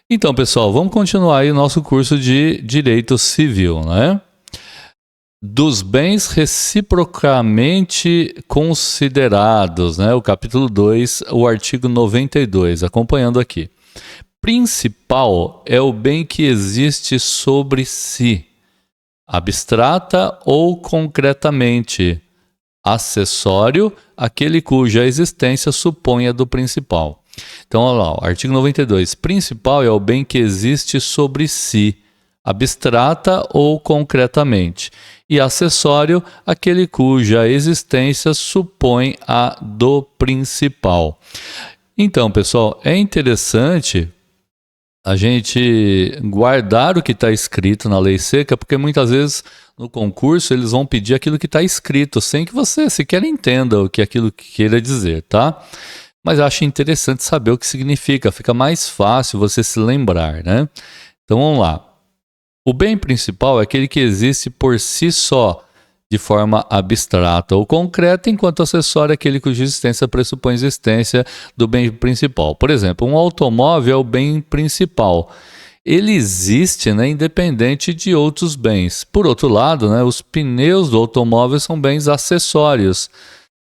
Então, pessoal, vamos continuar aí o nosso curso de Direito Civil, né? Dos bens reciprocamente considerados, né? O capítulo 2, o artigo 92, acompanhando aqui. Principal é o bem que existe sobre si, abstrata ou concretamente. Acessório, aquele cuja existência supõe a do principal. Então, olha lá, o artigo 92. Principal é o bem que existe sobre si, abstrata ou concretamente. E acessório, aquele cuja existência supõe a do principal. Então, pessoal, é interessante a gente guardar o que está escrito na lei seca, porque muitas vezes no concurso eles vão pedir aquilo que está escrito, sem que você sequer entenda o que aquilo queira dizer, tá? Mas eu acho interessante saber o que significa, fica mais fácil você se lembrar, né? Então vamos lá. O bem principal é aquele que existe por si só, de forma abstrata ou concreta, enquanto acessório é aquele cuja existência pressupõe a existência do bem principal. Por exemplo, um automóvel é o bem principal. Ele existe, né, independente de outros bens. Por outro lado, né, os pneus do automóvel são bens acessórios.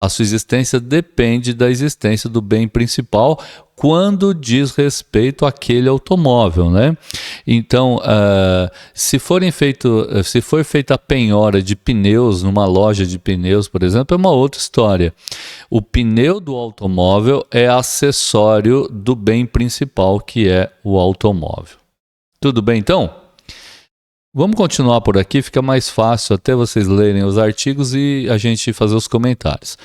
A sua existência depende da existência do bem principal quando diz respeito àquele automóvel, né? Então, se for feita a penhora de pneus numa loja de pneus, por exemplo, é uma outra história. O pneu do automóvel é acessório do bem principal, que é o automóvel. Tudo bem, então? Vamos continuar por aqui, fica mais fácil até vocês lerem os artigos e a gente fazer os comentários.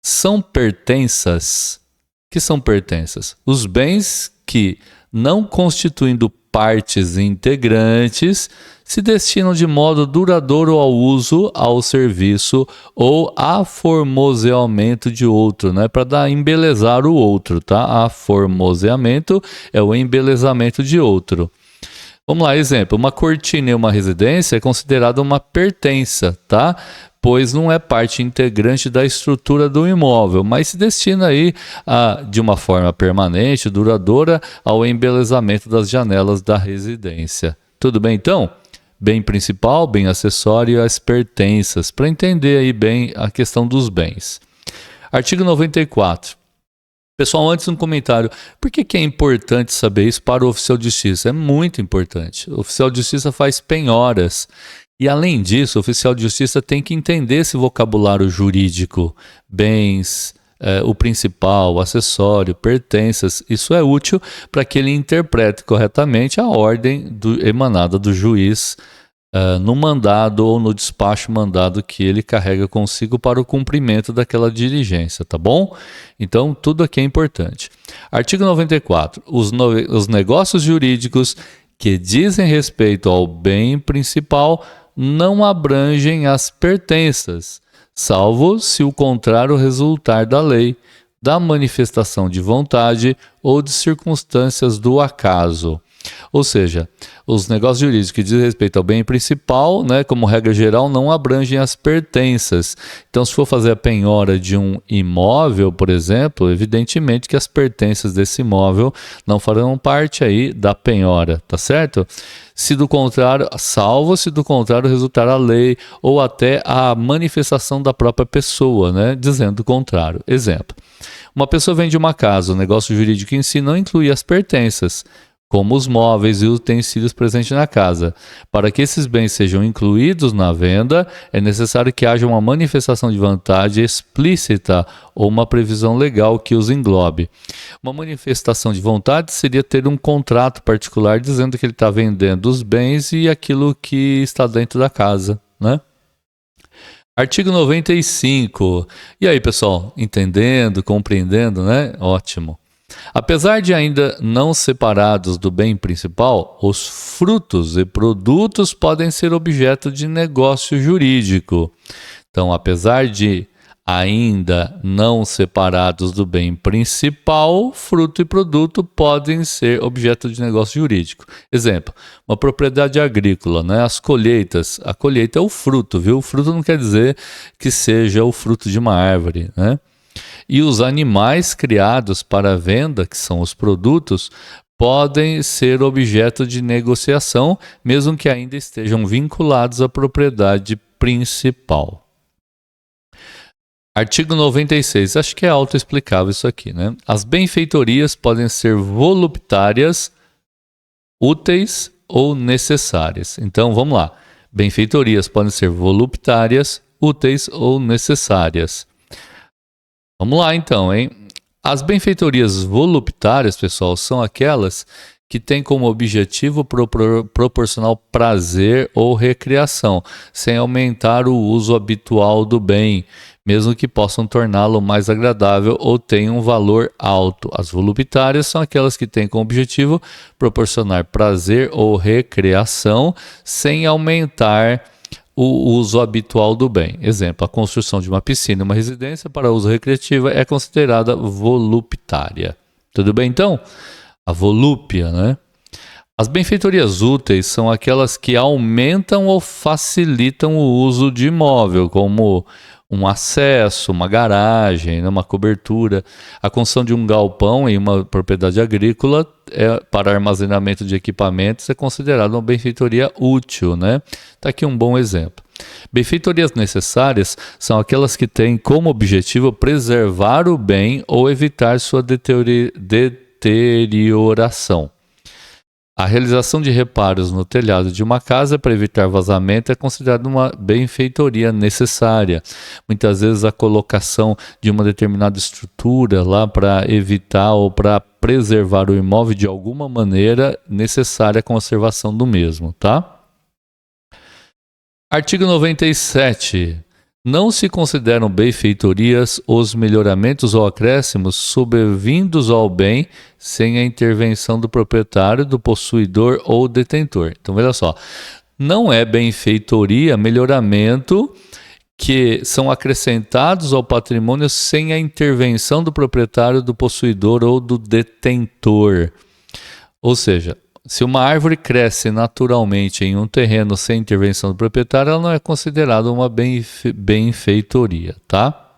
São pertenças. O que são pertenças? Os bens que, não constituindo partes integrantes, se destinam de modo duradouro ao uso, ao serviço ou aformoseamento de outro, né? Para embelezar o outro, tá? Aformoseamento é o embelezamento de outro. Vamos lá, exemplo, uma cortina em uma residência é considerada uma pertença, tá? Pois não é parte integrante da estrutura do imóvel, mas se destina aí de uma forma permanente, duradoura, ao embelezamento das janelas da residência. Tudo bem, então? Bem principal, bem acessório e as pertenças, para entender aí bem a questão dos bens. Artigo 94. Pessoal, antes um comentário. Por que é importante saber isso para o oficial de justiça? É muito importante. O oficial de justiça faz penhoras. E, além disso, o oficial de justiça tem que entender esse vocabulário jurídico. Bens, o principal, o acessório, pertenças. Isso é útil para que ele interprete corretamente a ordem emanada do juiz no mandado ou no despacho mandado que ele carrega consigo para o cumprimento daquela diligência, tá bom? Então, tudo aqui é importante. Artigo 94. Os negócios jurídicos que dizem respeito ao bem principal não abrangem as pertenças, salvo se o contrário resultar da lei, da manifestação de vontade ou de circunstâncias do acaso. Ou seja, os negócios jurídicos que dizem respeito ao bem principal, né, como regra geral, não abrangem as pertenças. Então, se for fazer a penhora de um imóvel, por exemplo, evidentemente que as pertenças desse imóvel não farão parte aí da penhora, tá certo? Se do contrário, salvo se do contrário resultar a lei ou até a manifestação da própria pessoa, né, dizendo o contrário. Exemplo, uma pessoa vende uma casa, o negócio jurídico em si não inclui as pertenças, como os móveis e utensílios presentes na casa. Para que esses bens sejam incluídos na venda, é necessário que haja uma manifestação de vontade explícita ou uma previsão legal que os englobe. Uma manifestação de vontade seria ter um contrato particular dizendo que ele está vendendo os bens e aquilo que está dentro da casa, né? Artigo 95. E aí, pessoal, entendendo, compreendendo, né? Ótimo. Apesar de ainda não separados do bem principal, os frutos e produtos podem ser objeto de negócio jurídico. Então, apesar de ainda não separados do bem principal, fruto e produto podem ser objeto de negócio jurídico. Exemplo, uma propriedade agrícola, né? As colheitas. A colheita é o fruto, viu? O fruto não quer dizer que seja o fruto de uma árvore, né? E os animais criados para venda, que são os produtos, podem ser objeto de negociação, mesmo que ainda estejam vinculados à propriedade principal. Artigo 96, acho que é autoexplicável isso aqui, né? As benfeitorias podem ser voluptárias, úteis ou necessárias. Então, vamos lá. Benfeitorias podem ser voluptárias, úteis ou necessárias. Vamos lá, então, hein? As benfeitorias voluptárias, pessoal, são aquelas que têm como objetivo proporcionar prazer ou recreação, sem aumentar o uso habitual do bem, mesmo que possam torná-lo mais agradável ou tenham um valor alto. As voluptárias são aquelas que têm como objetivo proporcionar prazer ou recreação, sem aumentar o uso habitual do bem. Exemplo, a construção de uma piscina e uma residência para uso recreativo é considerada voluptária. Tudo bem, então? A volúpia, né? As benfeitorias úteis são aquelas que aumentam ou facilitam o uso de imóvel, como um acesso, uma garagem, uma cobertura. A construção de um galpão em uma propriedade agrícola para armazenamento de equipamentos é considerada uma benfeitoria útil, né? Está aqui um bom exemplo. Benfeitorias necessárias são aquelas que têm como objetivo preservar o bem ou evitar sua deterioração. A realização de reparos no telhado de uma casa para evitar vazamento é considerada uma benfeitoria necessária. Muitas vezes a colocação de uma determinada estrutura lá para evitar ou para preservar o imóvel de alguma maneira necessária a conservação do mesmo, tá? Artigo 97. Não se consideram benfeitorias os melhoramentos ou acréscimos sobrevindos ao bem sem a intervenção do proprietário, do possuidor ou detentor. Então, veja só, não é benfeitoria, melhoramento que são acrescentados ao patrimônio sem a intervenção do proprietário, do possuidor ou do detentor. Ou seja, se uma árvore cresce naturalmente em um terreno sem intervenção do proprietário, ela não é considerada uma benfeitoria, tá?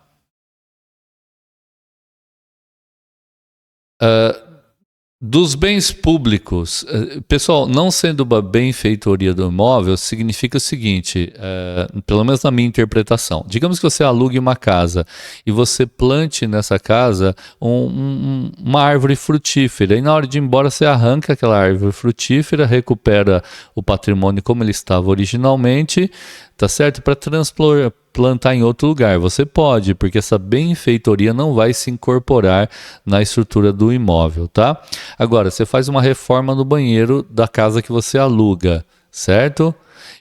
Dos bens públicos, pessoal, não sendo uma benfeitoria do imóvel, significa o seguinte, pelo menos na minha interpretação. Digamos que você alugue uma casa e você plante nessa casa uma árvore frutífera e na hora de ir embora você arranca aquela árvore frutífera, recupera o patrimônio como ele estava originalmente, tá certo? Para plantar em outro lugar. Você pode, porque essa benfeitoria não vai se incorporar na estrutura do imóvel, tá? Agora, você faz uma reforma no banheiro da casa que você aluga, certo?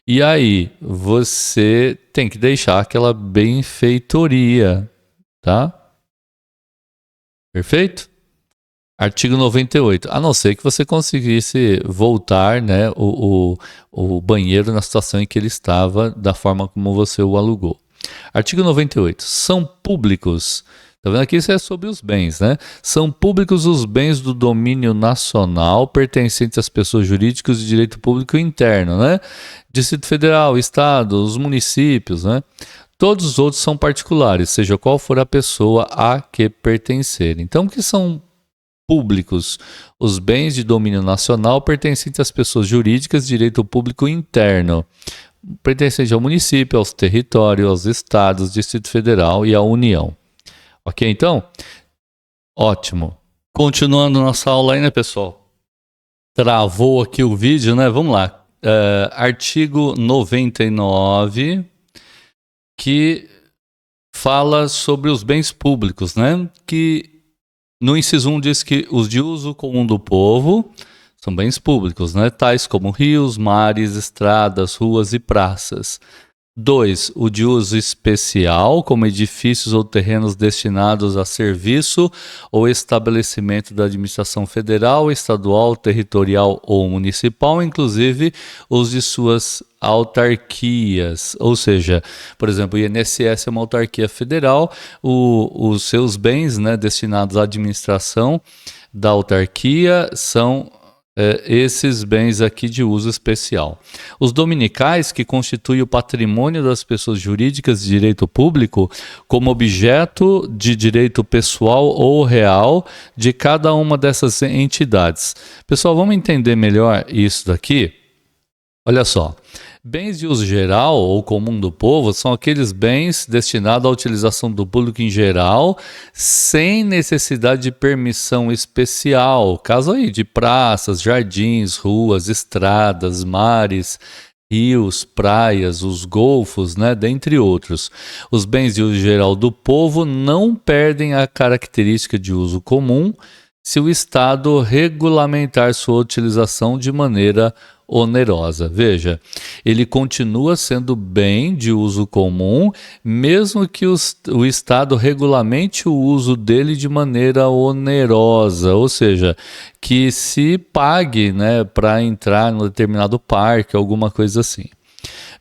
E aí, você tem que deixar aquela benfeitoria, tá? Perfeito? Artigo 98. A não ser que você conseguisse voltar, né, o banheiro na situação em que ele estava, da forma como você o alugou. Artigo 98. São públicos. Tá vendo aqui? Isso é sobre os bens, né? São públicos os bens do domínio nacional pertencentes às pessoas jurídicas de direito público interno, né? Distrito Federal, Estado, os municípios, né? Todos os outros são particulares, seja qual for a pessoa a que pertencer. Então, o que são públicos? Os bens de domínio nacional pertencentes às pessoas jurídicas de direito público interno, pertencentes ao município, aos territórios, aos estados, Distrito Federal e à União. Ok, então? Ótimo. Continuando nossa aula aí, né, pessoal? Travou aqui o vídeo, né? Vamos lá. Artigo 99, que fala sobre os bens públicos, né? Que no inciso 1 diz que os de uso comum do povo são bens públicos, né? Tais como rios, mares, estradas, ruas e praças. 2. O de uso especial, como edifícios ou terrenos destinados a serviço ou estabelecimento da administração federal, estadual, territorial ou municipal, inclusive os de suas autarquias. Ou seja, por exemplo, o INSS é uma autarquia federal, os seus bens, né, destinados à administração da autarquia são esses bens aqui de uso especial. Os dominicais, que constituem o patrimônio das pessoas jurídicas de direito público, como objeto de direito pessoal ou real de cada uma dessas entidades. Pessoal, vamos entender melhor isso daqui? Olha só. Bens de uso geral ou comum do povo são aqueles bens destinados à utilização do público em geral, sem necessidade de permissão especial. Caso aí de praças, jardins, ruas, estradas, mares, rios, praias, os golfos, né, dentre outros. Os bens de uso geral do povo não perdem a característica de uso comum se o Estado regulamentar sua utilização de maneira onerosa. Veja, ele continua sendo bem de uso comum, mesmo que o Estado regulamente o uso dele de maneira onerosa, ou seja, que se pague, né, para entrar em um determinado parque, alguma coisa assim.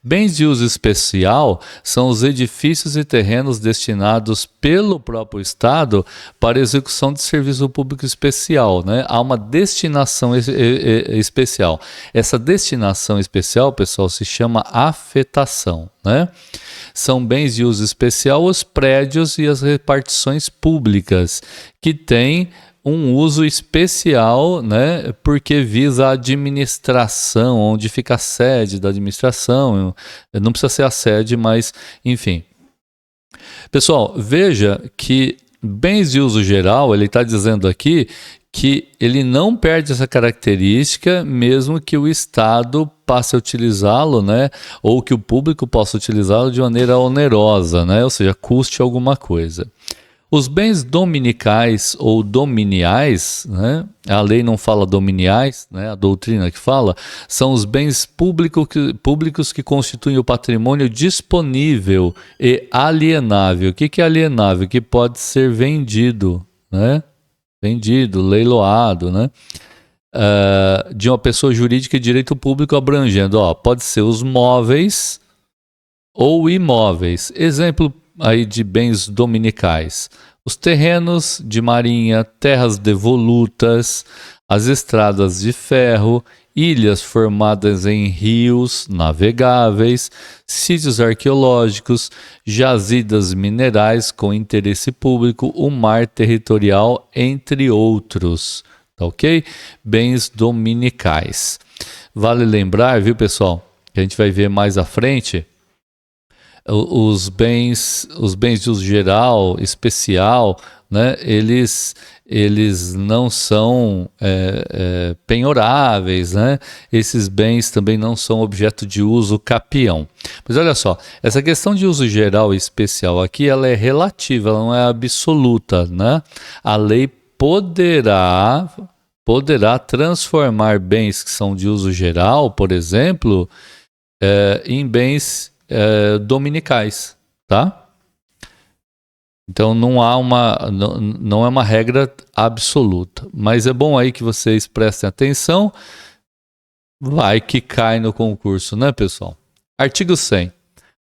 Bens de uso especial são os edifícios e terrenos destinados pelo próprio Estado para execução de serviço público especial, né? Há uma destinação especial. Essa destinação especial, pessoal, se chama afetação, né? São bens de uso especial os prédios e as repartições públicas, que têm um uso especial, né, porque visa a administração, onde fica a sede da administração. Não precisa ser a sede, mas enfim. Pessoal, veja que bens de uso geral, ele está dizendo aqui que ele não perde essa característica, mesmo que o Estado passe a utilizá-lo, né, ou que o público possa utilizá-lo de maneira onerosa, né, ou seja, custe alguma coisa. Os bens dominicais ou dominiais, né, a lei não fala dominiais, né, a doutrina que fala, são os bens públicos que constituem o patrimônio disponível e alienável. O que é alienável? Que pode ser vendido, né? Vendido, leiloado, né? De uma pessoa jurídica de direito público abrangendo, pode ser os móveis ou imóveis. Exemplo aí de bens dominicais: os terrenos de marinha, terras devolutas, as estradas de ferro, ilhas formadas em rios navegáveis, sítios arqueológicos, jazidas minerais com interesse público, o mar territorial, entre outros. Tá ok? Bens dominicais. Vale lembrar, viu, pessoal, que a gente vai ver mais à frente, os bens de uso geral, especial, né, eles não são penhoráveis, né? Esses bens também não são objeto de uso capião. Mas olha só, essa questão de uso geral e especial aqui, ela é relativa, ela não é absoluta, né? A lei poderá transformar bens que são de uso geral, por exemplo, em bens dominicais, tá? Então não é uma regra absoluta, mas é bom aí que vocês prestem atenção, vai que cai no concurso, né, pessoal? Artigo 100.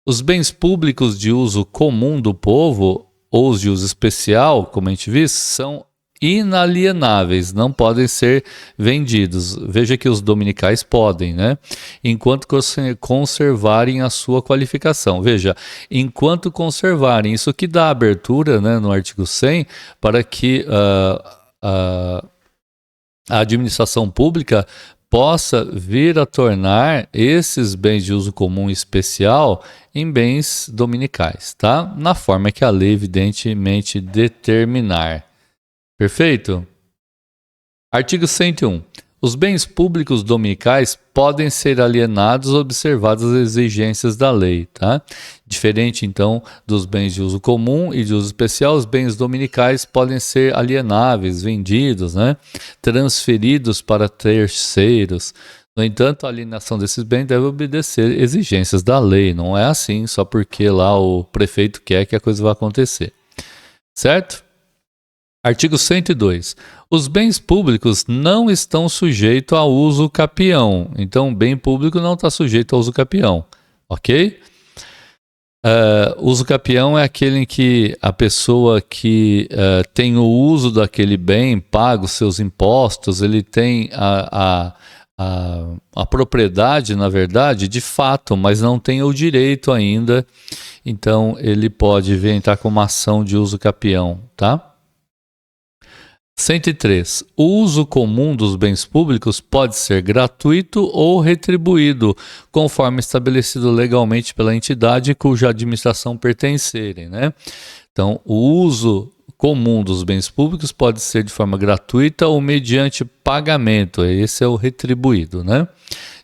Os bens públicos de uso comum do povo ou os de uso especial, como a gente viu, são inalienáveis, não podem ser vendidos. Veja que os dominicais podem, né? Enquanto conservarem a sua qualificação. Veja, enquanto conservarem, isso que dá abertura, né, no artigo 100, para que a administração pública possa vir a tornar esses bens de uso comum especial em bens dominicais, tá? Na forma que a lei evidentemente determinar. Perfeito? Artigo 101. Os bens públicos dominicais podem ser alienados observadas as exigências da lei, tá? Diferente, então, dos bens de uso comum e de uso especial, os bens dominicais podem ser alienáveis, vendidos, né? Transferidos para terceiros. No entanto, a alienação desses bens deve obedecer exigências da lei. Não é assim só porque lá o prefeito quer que a coisa vá acontecer. Certo? Artigo 102. Os bens públicos não estão sujeitos a uso capião. Então, bem público não está sujeito a uso capião. Ok? Uso capião é aquele em que a pessoa que tem o uso daquele bem, paga os seus impostos, ele tem a propriedade, na verdade, de fato, mas não tem o direito ainda, então ele pode vir entrar com uma ação de uso capião, tá? 103. O uso comum dos bens públicos pode ser gratuito ou retribuído, conforme estabelecido legalmente pela entidade cuja administração pertencerem, né? Então, o uso comum dos bens públicos pode ser de forma gratuita ou mediante pagamento, esse é o retribuído, né?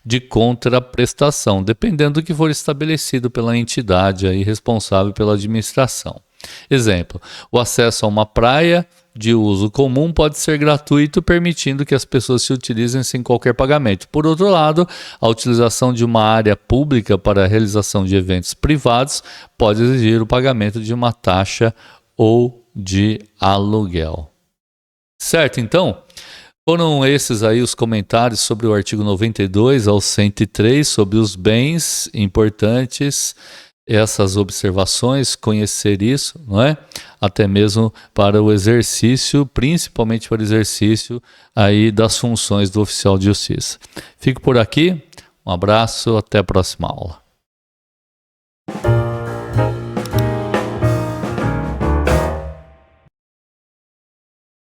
De contraprestação, dependendo do que for estabelecido pela entidade aí responsável pela administração. Exemplo, o acesso a uma praia de uso comum pode ser gratuito, permitindo que as pessoas se utilizem sem qualquer pagamento. Por outro lado, a utilização de uma área pública para a realização de eventos privados pode exigir o pagamento de uma taxa ou de aluguel. Certo, então? Foram esses aí os comentários sobre o artigo 92 ao 103, sobre os bens importantes, essas observações, conhecer isso, não é? Até mesmo para o exercício, principalmente para o exercício aí das funções do oficial de justiça. Fico por aqui, um abraço, até a próxima aula.